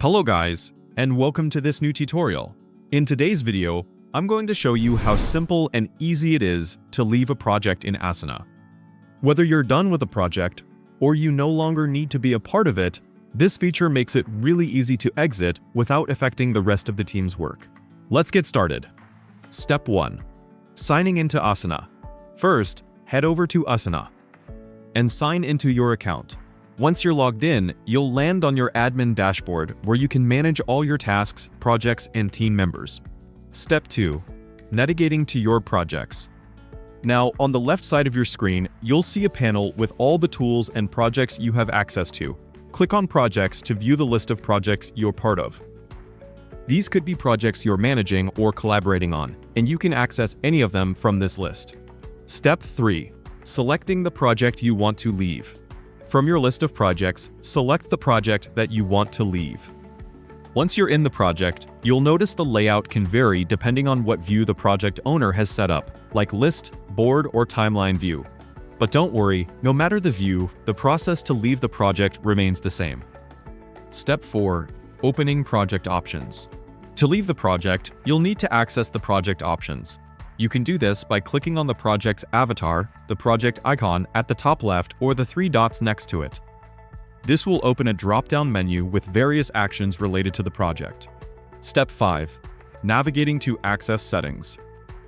Hello guys, and welcome to this new tutorial. In today's video, I'm going to show you how simple and easy it is to leave a project in Asana. Whether you're done with a project, or you no longer need to be a part of it, this feature makes it really easy to exit without affecting the rest of the team's work. Let's get started. Step 1. Signing into Asana. First, head over to Asana and sign into your account. Once you're logged in, you'll land on your admin dashboard where you can manage all your tasks, projects, and team members. Step 2. Navigating to your projects. Now, on the left side of your screen, you'll see a panel with all the tools and projects you have access to. Click on Projects to view the list of projects you're part of. These could be projects you're managing or collaborating on, and you can access any of them from this list. Step 3. Selecting the project you want to leave. From your list of projects, select the project that you want to leave. Once you're in the project, you'll notice the layout can vary depending on what view the project owner has set up, like list, board, or timeline view. But don't worry, no matter the view, the process to leave the project remains the same. Step 4. Opening project options. To leave the project, you'll need to access the project options. You can do this by clicking on the project's avatar, the project icon at the top left, or the three dots next to it. This will open a drop-down menu with various actions related to the project. Step 5. Navigating to Access Settings.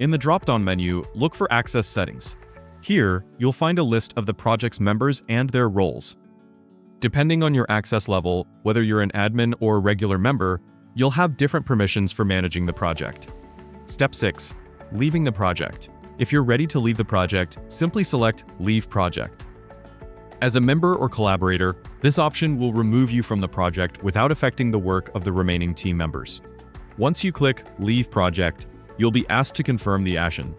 In the drop-down menu, look for Access Settings. Here, you'll find a list of the project's members and their roles. Depending on your access level, whether you're an admin or a regular member, you'll have different permissions for managing the project. Step 6. Leaving the project. If you're ready to leave the project, simply select Leave Project. As a member or collaborator, this option will remove you from the project without affecting the work of the remaining team members. Once you click Leave Project, you'll be asked to confirm the action.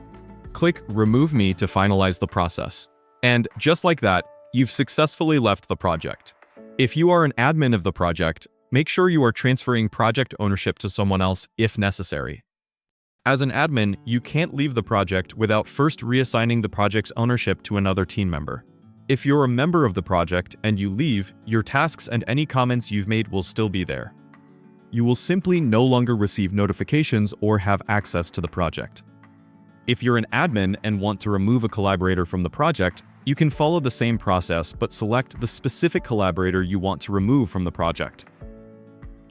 Click Remove Me to finalize the process. And just like that, you've successfully left the project. If you are an admin of the project, make sure you are transferring project ownership to someone else if necessary. As an admin, you can't leave the project without first reassigning the project's ownership to another team member. If you're a member of the project and you leave, your tasks and any comments you've made will still be there. You will simply no longer receive notifications or have access to the project. If you're an admin and want to remove a collaborator from the project, you can follow the same process but select the specific collaborator you want to remove from the project.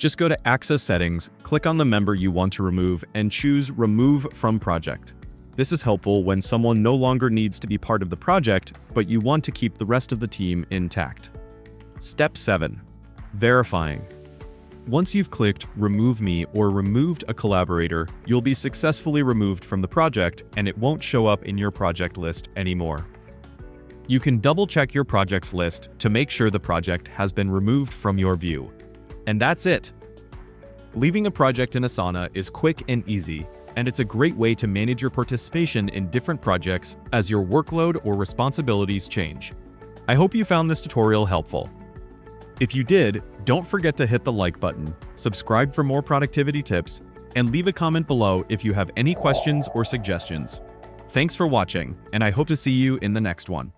Just go to Access Settings, click on the member you want to remove, and choose Remove from Project. This is helpful when someone no longer needs to be part of the project, but you want to keep the rest of the team intact. Step 7. Verifying. Once you've clicked Remove Me or removed a collaborator, you'll be successfully removed from the project and it won't show up in your project list anymore. You can double-check your project's list to make sure the project has been removed from your view. And that's it! Leaving a project in Asana is quick and easy, and it's a great way to manage your participation in different projects as your workload or responsibilities change. I hope you found this tutorial helpful. If you did, don't forget to hit the like button, subscribe for more productivity tips, and leave a comment below if you have any questions or suggestions. Thanks for watching, and I hope to see you in the next one.